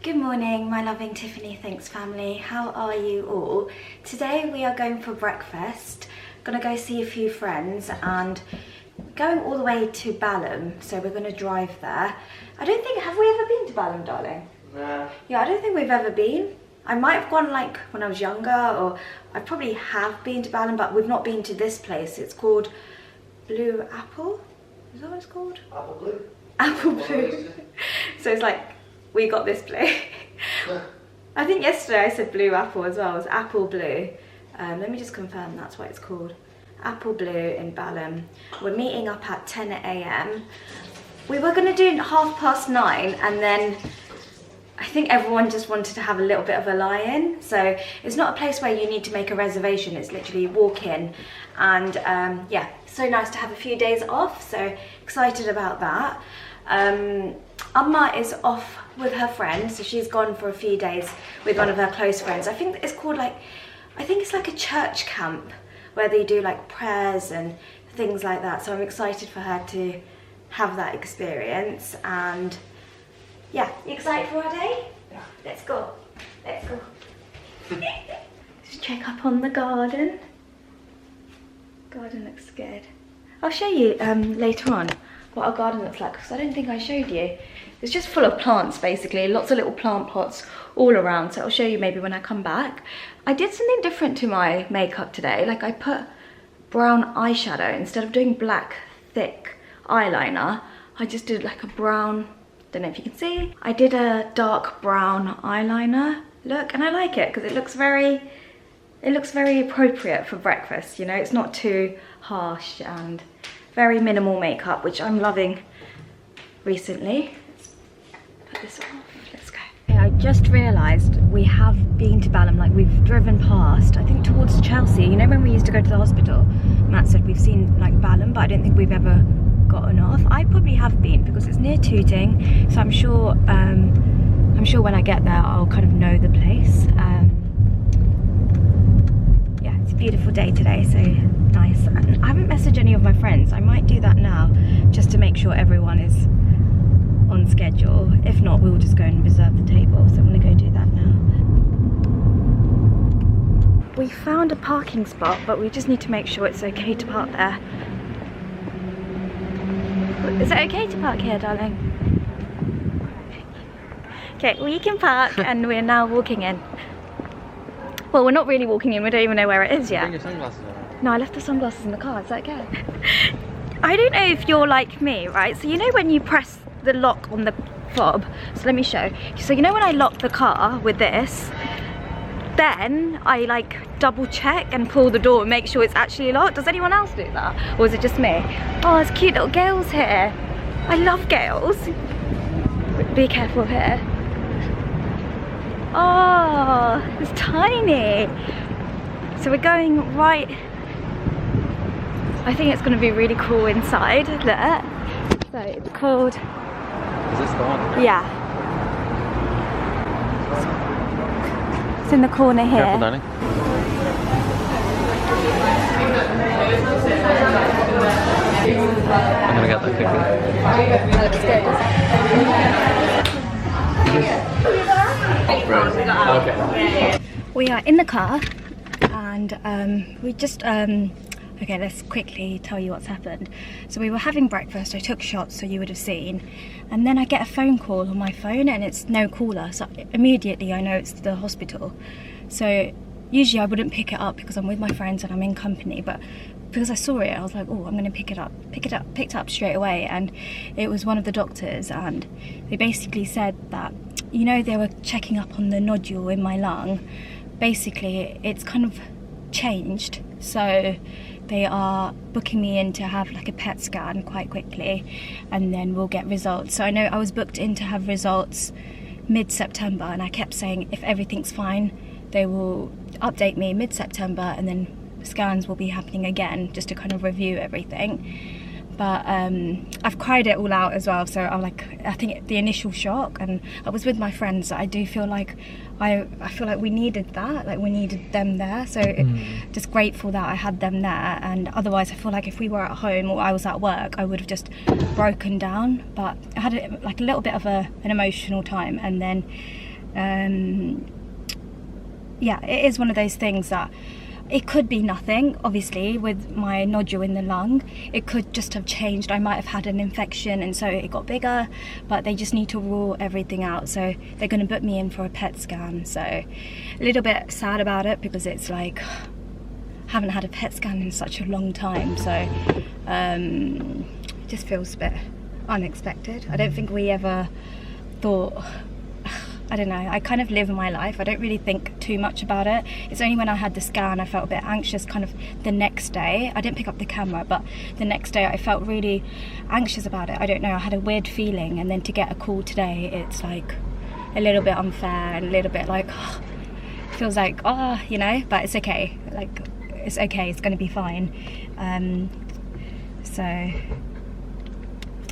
Good morning, my loving Tiffany Thinks family. How are you all? Today we are going for breakfast. Gonna go see a few friends and going all the way to Balham, so we're gonna drive there. I don't think, have we ever been to Balham, darling? Nah. Yeah, I don't think we've ever been. I might have gone like when I was younger, or I probably have been to Balham, but we've not been to this place. It's called Blue Apple? Is that what it's called? Apple Blue. Apple Blue. So it's like, we got this place. I think yesterday I said Blue Apple as well. It was Apple Blue. Let me just confirm that's what it's called. Apple Blue in Balham. We're meeting up at 10 AM. We were going to do 9:30, and then I think everyone just wanted to have a little bit of a lie-in. So it's not a place where you need to make a reservation. It's literally walk in. And yeah, so nice to have a few days off. So excited about that. Amma is off with her friend, so she's gone for a few days with one of her close friends. I think it's called like, I think it's like a church camp where they do like prayers and things like that. So I'm excited for her to have that experience. And yeah, you excited for our day? Yeah. Let's go. Let's go. Just check up on the garden. Garden looks good. I'll show you later on what our garden looks like, because I don't think I showed you. It's just full of plants basically, lots of little plant pots all around, so I'll show you maybe when I come back. I did something different to my makeup today, like I put brown eyeshadow instead of doing black thick eyeliner. I just did like a brown, don't know if you can see, I did a dark brown eyeliner look, and I like it because it looks very appropriate for breakfast, you know. It's not too harsh and very minimal makeup, which I'm loving recently. Let's put this off, let's go. Okay, I just realised we have been to Balham, like we've driven past, I think towards Chelsea. You know when we used to go to the hospital, Matt said we've seen like Balham, but I don't think we've ever gotten off. I probably have been because it's near Tooting, so I'm sure when I get there I'll kind of know the place. Yeah, it's a beautiful day today, so nice. And I haven't messaged any of my friends. I might do that now just to make sure everyone is on schedule. If not, we'll just go and reserve the table, so I'm gonna go do that now. We found a parking spot, but we just need to make sure it's okay to park there. Is it okay to park here, darling? Okay, we can park and we're now walking in. Well, we're not really walking in, we don't even know where it is yet. Bring your sunglasses on. No, I left the sunglasses in the car, is that okay? I don't know if you're like me, right? So you know when you press the lock on the fob, so let me show. So you know when I lock the car with this, then I like double check and pull the door and make sure it's actually locked. Does anyone else do that? Or is it just me? Oh, there's cute little gales here. I love gales. Be careful here. Oh, it's tiny. So we're going right. I think it's going to be really cool inside. Look. So it's called. Is this the one? Yeah. It's in the corner here. Careful, darling. I'm gonna get that quickly. Okay. We are in the car, and we just okay, let's quickly tell you what's happened. So we were having breakfast, I took shots, so you would have seen, and then I get a phone call on my phone and it's no caller, so immediately I know it's the hospital. So usually I wouldn't pick it up because I'm with my friends and I'm in company, but because I saw it, I was like, oh, I'm gonna picked it up straight away. And it was one of the doctors, and they basically said that, you know, they were checking up on the nodule in my lung. Basically, it's kind of changed, so they are booking me in to have like a PET scan quite quickly, and then we'll get results. So I know I was booked in to have results mid-September, and I kept saying if everything's fine, they will update me mid-September, and then scans will be happening again just to kind of review everything. But I've cried it all out as well, so I think the initial shock, and I was with my friends, I do feel like I feel like we needed that, like we needed them there, so just grateful that I had them there. And otherwise I feel like if we were at home or I was at work, I would have just broken down. But I had like a little bit of an emotional time, and then Yeah, it is one of those things that it could be nothing. Obviously, with my nodule in the lung, it could just have changed. I might have had an infection and so it got bigger, but they just need to rule everything out. So they're going to put me in for a PET scan. So a little bit sad about it, because it's like, I haven't had a PET scan in such a long time. So it just feels a bit unexpected. I don't think we ever thought, I don't know, I kind of live my life. I don't really think too much about it. It's only when I had the scan I felt a bit anxious kind of the next day. I didn't pick up the camera, but the next day I felt really anxious about it. I don't know, I had a weird feeling, and then to get a call today, it's like a little bit unfair and a little bit like, feels like, oh, you know, but it's okay. Like, it's okay, it's gonna be fine. So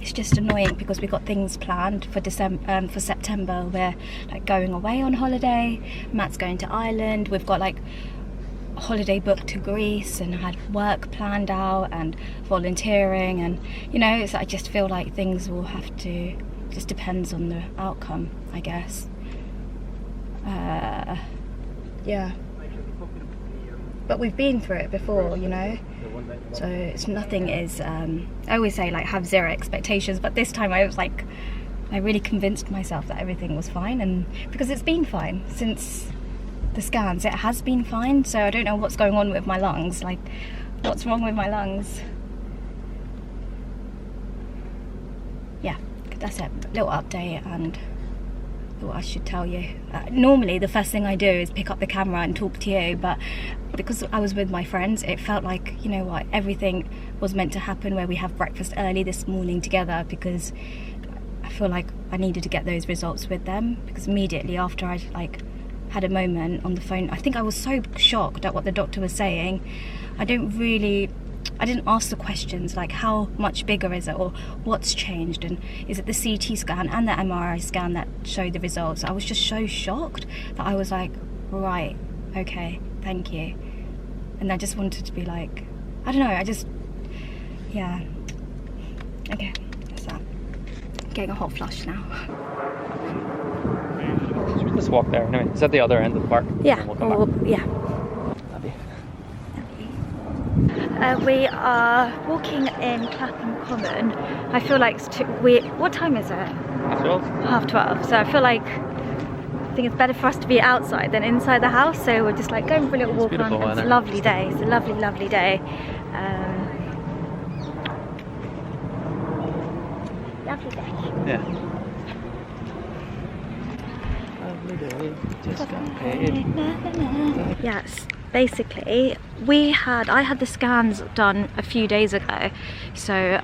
it's just annoying because we got things planned for for September. We're like going away on holiday. Matt's going to Ireland. We've got like a holiday booked to Greece, and had work planned out and volunteering, and you know, so I just feel like things will have to, just depends on the outcome, I guess. Yeah. But we've been through it before, you know, so it's nothing is, I always say like have zero expectations, but this time I was like, I really convinced myself that everything was fine, and because it's been fine since the scans, it has been fine. So I don't know what's going on with my lungs, like what's wrong with my lungs. Yeah, that's it, little update, and what I should tell you. Normally the first thing I do is pick up the camera and talk to you, but because I was with my friends, it felt like, you know what, everything was meant to happen, where we have breakfast early this morning together, because I feel like I needed to get those results with them. Because immediately after I like had a moment on the phone, I think I was so shocked at what the doctor was saying. I didn't ask the questions like how much bigger is it, or what's changed, and is it the CT scan and the MRI scan that showed the results. I was just so shocked that I was like, right, okay, thank you. And I just wanted to be like, I don't know, yeah, okay, that's that. Getting a hot flush now. Should we just walk there anyway? Is that the other end of the park? Yeah, We'll yeah. We are walking in Clapham Common. I feel like what time is it? 12:30. 12:30. So I feel like, I think it's better for us to be outside than inside the house. So we're just like going for a little walk around. It's a lovely day. It's a lovely, lovely day. Lovely day. Yeah. Lovely day. Just got paid. Yes. Basically, I had the scans done a few days ago, so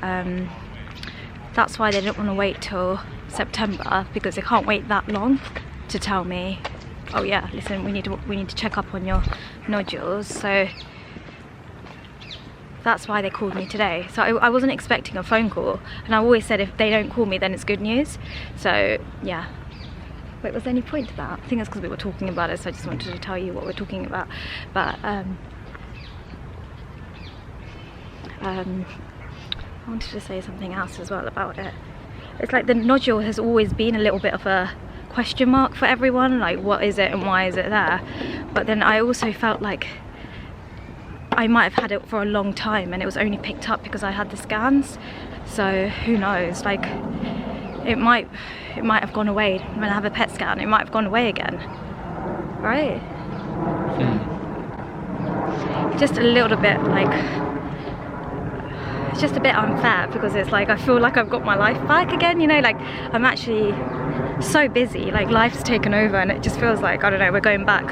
that's why they didn't want to wait till September, because they can't wait that long to tell me, oh yeah, listen, we need to check up on your nodules. So that's why they called me today. So I wasn't expecting a phone call, and I always said if they don't call me, then it's good news. So yeah. Wait, was there any point to that? I think it's because we were talking about it, so I just wanted to tell you what we're talking about. But I wanted to say something else as well about it. It's like the nodule has always been a little bit of a question mark for everyone, like what is it and why is it there? But then I also felt like I might have had it for a long time, and it was only picked up because I had the scans. So who knows, like it might have gone away when I have a PET scan. It might have gone away again, right? Just a little bit like, it's just a bit unfair, because it's like I feel like I've got my life back again, you know, like I'm actually so busy, like life's taken over, and it just feels like, I don't know, we're going back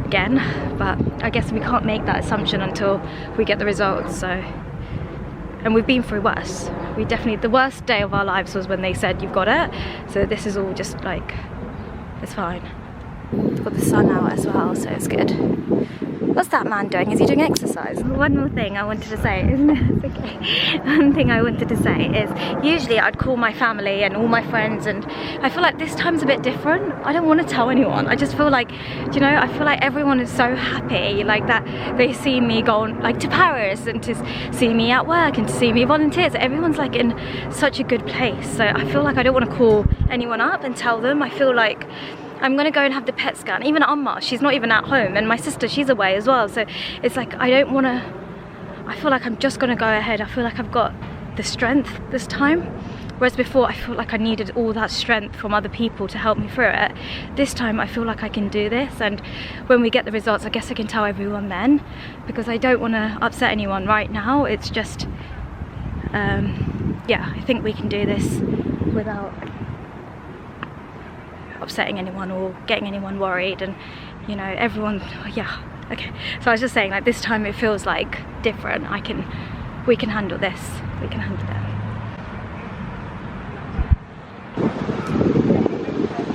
again. But I guess we can't make that assumption until we get the results. So, and we've been through worse. We definitely, the worst day of our lives was when they said you've got it. So this is all just like, it's fine. We've got the sun out as well, so it's good. What's that man doing? Is he doing exercise? One more thing I wanted to say, it's okay. One thing I wanted to say is, usually I'd call my family and all my friends, and I feel like this time's a bit different. I don't want to tell anyone. I just feel like, you know, I feel like everyone is so happy, like that they see me go on, like to Paris, and to see me at work, and to see me volunteer. So everyone's like in such a good place. So I feel like I don't want to call anyone up and tell them. I feel like I'm gonna go and have the PET scan. Even Amma, she's not even at home, and my sister, she's away as well. So it's like, I don't wanna, I feel like I'm just gonna go ahead. I feel like I've got the strength this time. Whereas before, I felt like I needed all that strength from other people to help me through it. This time, I feel like I can do this. And when we get the results, I guess I can tell everyone then, because I don't wanna upset anyone right now. It's just, yeah, I think we can do this without upsetting anyone or getting anyone worried, and you know, everyone, yeah, okay. So I was just saying, like, this time it feels like different. We can handle this, we can handle it.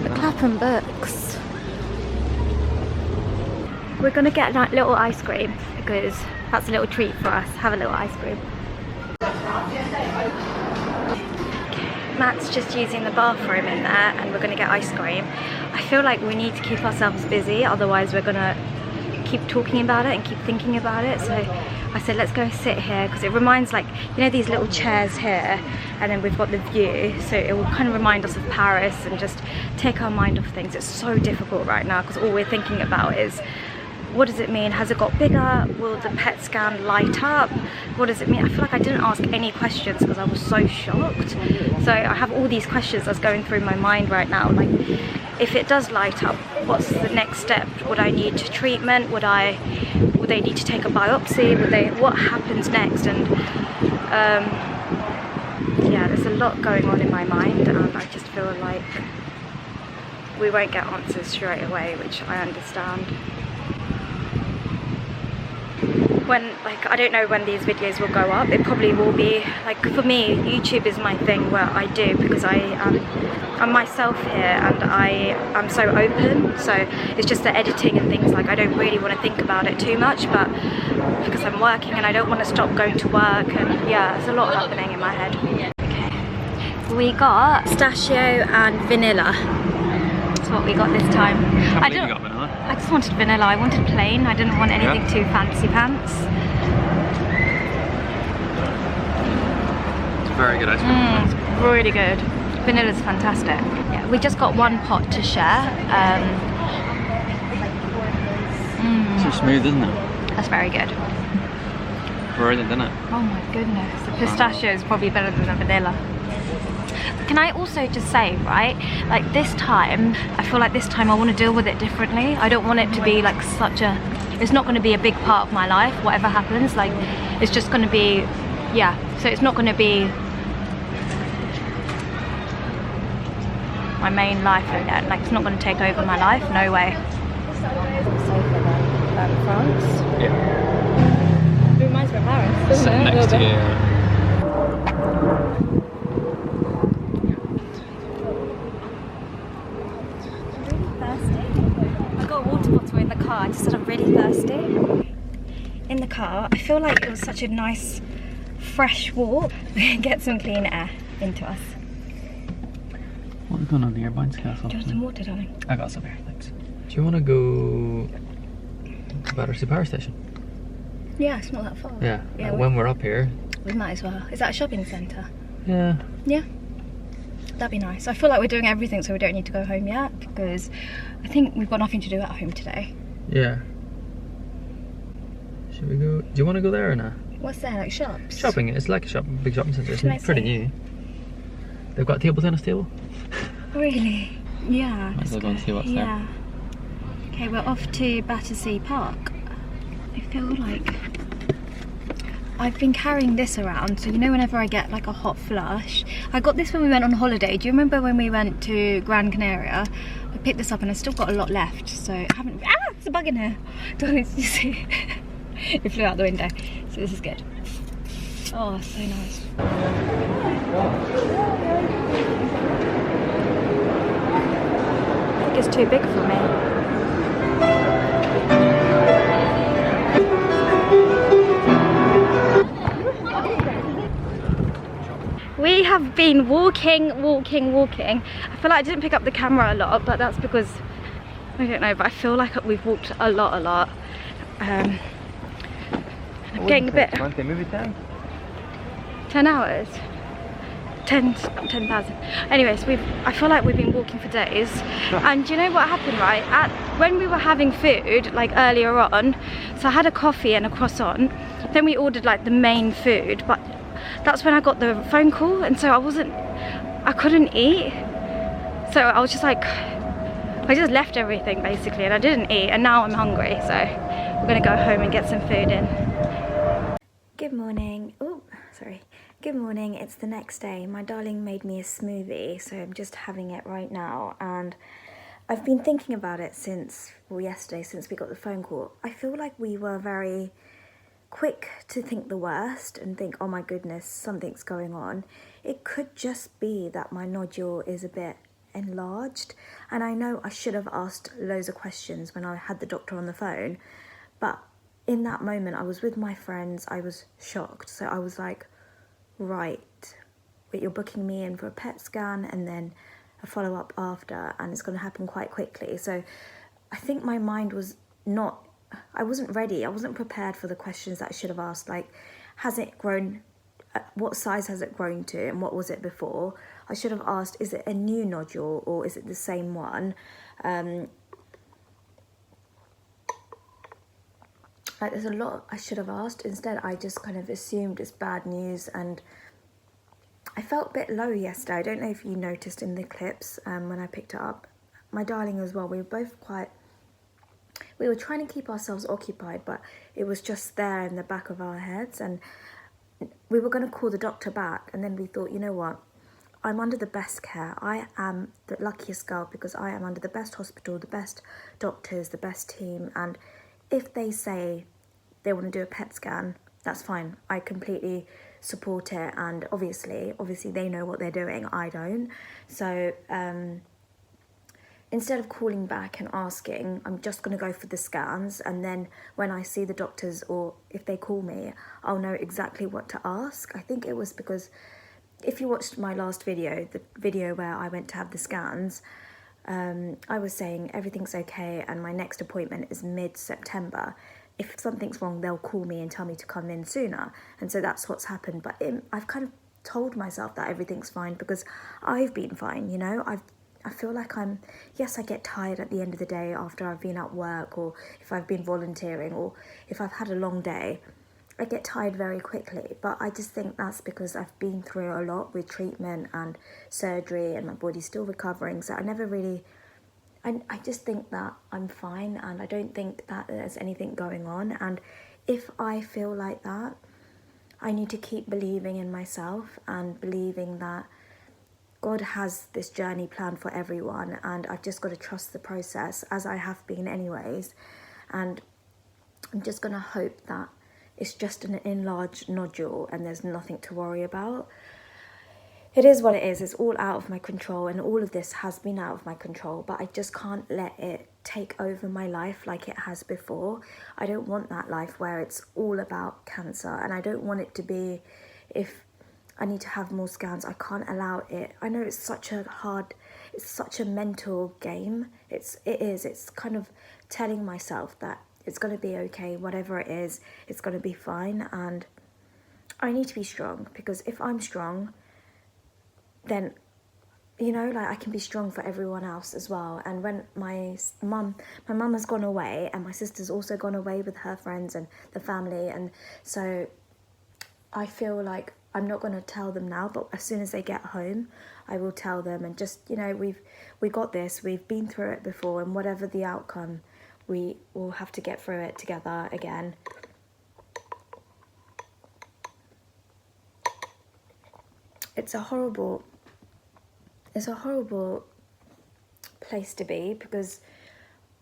The Clapham Books. We're gonna get a little ice cream because that's a little treat for us. Have a little ice cream. Matt's just using the bathroom in there, and we're gonna get ice cream. I feel like we need to keep ourselves busy, otherwise we're gonna keep talking about it and keep thinking about it. So I said, let's go sit here, because it reminds, like, you know, these little chairs here, and then we've got the view, so it will kind of remind us of Paris and just take our mind off things. It's so difficult right now because all we're thinking about is, what does it mean? Has it got bigger? Will the PET scan light up? What does it mean? I feel like I didn't ask any questions because I was so shocked. So I have all these questions that's going through my mind right now. Like, if it does light up, what's the next step? Would I need treatment? Would they need to take a biopsy? What happens next? And yeah, there's a lot going on in my mind, and I just feel like we won't get answers straight away, which I understand. When, like, I don't know when these videos will go up. It probably will be, like, for me, YouTube is my thing where I do, because I'm myself here and I'm so open. So it's just the editing and things, like, I don't really want to think about it too much, but because I'm working and I don't want to stop going to work, and yeah, there's a lot happening in my head. Okay, we got pistachio and vanilla. That's what we got this time. I got vanilla. I just wanted vanilla. I wanted plain. I didn't want anything too fancy pants. It's very good ice cream. Really good. Vanilla's fantastic. Yeah, we just got one pot to share. So smooth, isn't it? That's very good. Brilliant, isn't it? Oh my goodness. The pistachio is probably better than the vanilla. Can I also just say, right, like, this time, I feel like this time I want to deal with it differently. I don't want it to be like it's not going to be a big part of my life, whatever happens. Like, it's just going to be, yeah, so it's not going to be my main life again. Like, it's not going to take over my life, no way. Safer than France. Yeah. It reminds me of Paris, doesn't Sitting it? next to you. I just said I'm really thirsty. In the car, I feel like it was such a nice fresh walk. Get some clean air into us. What's going on here? Mine's castle. Do you want some water, darling? I got some here, thanks. Do you want to go to Battersea Park station? Yeah, it's not that far. Yeah, yeah, when we're up here. We might as well. Is that a shopping centre? Yeah. Yeah. That'd be nice. I feel like we're doing everything so we don't need to go home yet, because I think we've got nothing to do at home today. Yeah. Should we go? Do you want to go there or not? What's there, like shops? Shopping. It's like a big shopping centre. It's pretty new. They've got a table tennis table. Really? Yeah. Might as well go and see what's there. Okay, we're off to Battersea Park. I feel like I've been carrying this around, so you know, whenever I get like a hot flush. I got this when we went on holiday. Do you remember when we went to Gran Canaria? I picked this up and I've still got a lot left, so I haven't. Ah, it's a bug in here. Don't you see? It flew out the window, so this is good. Oh, so nice. I think it's too big for me. We have been walking. I feel like I didn't pick up the camera a lot, but that's because, I don't know, but I feel like we've walked a lot. I'm getting a bit... 20, maybe 10? 10 hours? 10,000. Anyways, I feel like we've been walking for days, and do you know what happened, right? When we were having food, like earlier on, so I had a coffee and a croissant, then we ordered like the main food, but that's when I got the phone call, and so I couldn't eat. So I was just like, I just left everything basically, and I didn't eat, and now I'm hungry, so we're gonna go home and get some food in. Good morning. Oh, sorry. Good morning, it's the next day. My darling made me a smoothie, so I'm just having it right now, and I've been thinking about it since, well, yesterday, since we got the phone call. I feel like we were very quick to think the worst and think, oh my goodness, something's going on. It could just be that my nodule is a bit enlarged, and I know I should have asked loads of questions when I had the doctor on the phone, but in that moment I was with my friends, I was shocked, so I was like, right, but you're booking me in for a PET scan and then a follow-up after, and it's going to happen quite quickly. So I think my mind was not, I wasn't ready, I wasn't prepared for the questions that I should have asked, like, has it grown, what size has it grown to, and what was it before? I should have asked, is it a new nodule or is it the same one? Like, there's a lot I should have asked. Instead, I just kind of assumed it's bad news, and I felt a bit low yesterday. I don't know if you noticed in the clips when I picked it up. My darling as well, we were both we were trying to keep ourselves occupied, but it was just there in the back of our heads, and we were going to call the doctor back, and then we thought, you know what, I'm under the best care. I am the luckiest girl because I am under the best hospital, the best doctors, the best team, and if they say they want to do a PET scan, that's fine. I completely support it, and obviously they know what they're doing, I don't. So instead of calling back and asking, I'm just going to go for the scans, and then when I see the doctors, or if they call me, I'll know exactly what to ask. I think it was because if you watched my last video, the video where I went to have the scans, I was saying everything's okay and my next appointment is mid-September. If something's wrong, they'll call me and tell me to come in sooner. And so that's what's happened. But I've kind of told myself that everything's fine because I've been fine, you know. I feel like yes, I get tired at the end of the day after I've been at work, or if I've been volunteering, or if I've had a long day. I get tired very quickly, but I just think that's because I've been through a lot with treatment and surgery, and my body's still recovering, so I never really, I just think that I'm fine, and I don't think that there's anything going on. And if I feel like that, I need to keep believing in myself and believing that God has this journey planned for everyone, and I've just got to trust the process, as I have been anyways. And I'm just going to hope that it's just an enlarged nodule and there's nothing to worry about. It is what it is. It's all out of my control, and all of this has been out of my control, but I just can't let it take over my life like it has before. I don't want that life where it's all about cancer, and I don't want it to be, if I need to have more scans, I can't allow it. I know it's such a mental game. It's kind of telling myself that it's going to be okay, whatever it is, it's going to be fine, and I need to be strong, because if I'm strong, then, you know, like, I can be strong for everyone else as well. And when my mum has gone away, and my sister's also gone away with her friends and the family, and so I feel like I'm not going to tell them now, but as soon as they get home, I will tell them, and just, you know, we got this, we've been through it before, and whatever the outcome, we will have to get through it together again. It's a horrible place to be, because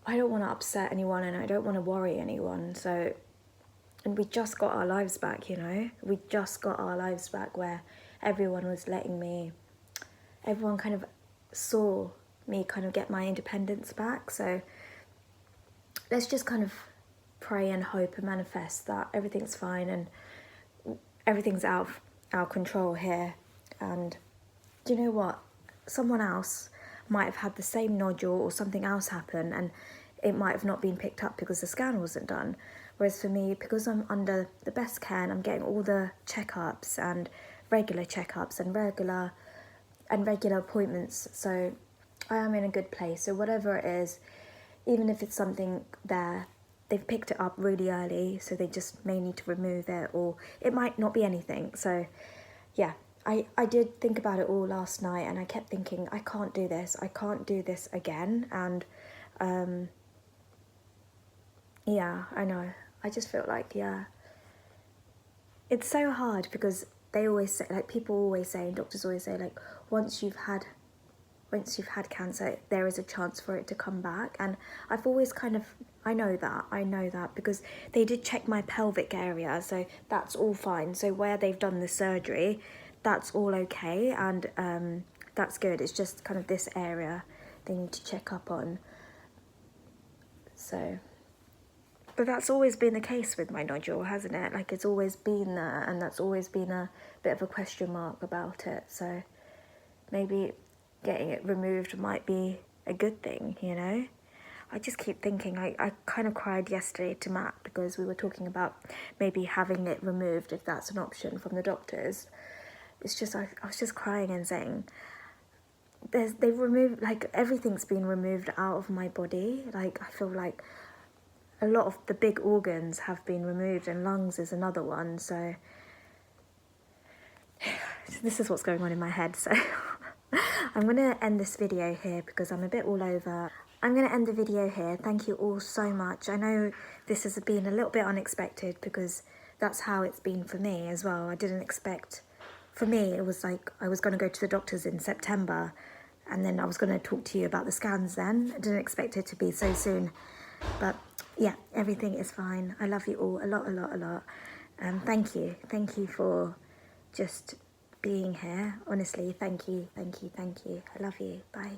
I don't want to upset anyone and I don't want to worry anyone. So, and we just got our lives back, you know, we just got our lives back where everyone kind of saw me kind of get my independence back. So let's just kind of pray and hope and manifest that everything's fine and everything's out of our control here. And do you know what? Someone else might have had the same nodule or something else happen, and it might have not been picked up because the scan wasn't done. Whereas for me, because I'm under the best care and I'm getting all the checkups and regular checkups and regular appointments, so I am in a good place. So whatever it is, even if it's something there, they've picked it up really early, so they just may need to remove it, or it might not be anything. So yeah, I did think about it all last night, and I kept thinking, I can't do this again. And yeah, I know, I just feel like, yeah, it's so hard, because they always say, like, people always say, and doctors always say, like, once you've had cancer, there is a chance for it to come back. And I've always kind of, I know that because they did check my pelvic area, so that's all fine. So where they've done the surgery, that's all okay, and that's good. It's just kind of this area they need to check up on. So, but that's always been the case with my nodule, hasn't it? Like, it's always been there, and that's always been a bit of a question mark about it. So maybe getting it removed might be a good thing, you know? I just keep thinking, I kind of cried yesterday to Matt, because we were talking about maybe having it removed if that's an option from the doctors. It's just, I was just crying and saying, they've removed, like, everything's been removed out of my body. Like, I feel like a lot of the big organs have been removed, and lungs is another one. So this is what's going on in my head. So I'm going to end this video here, because I'm a bit all over. I'm going to end the video here. Thank you all so much. I know this has been a little bit unexpected, because that's how it's been for me as well. I didn't expect, for me, it was like I was going to go to the doctors in September, and then I was going to talk to you about the scans then. I didn't expect it to be so soon. But yeah, everything is fine. I love you all a lot. Thank you for just being here. Honestly, thank you. I love you. Bye.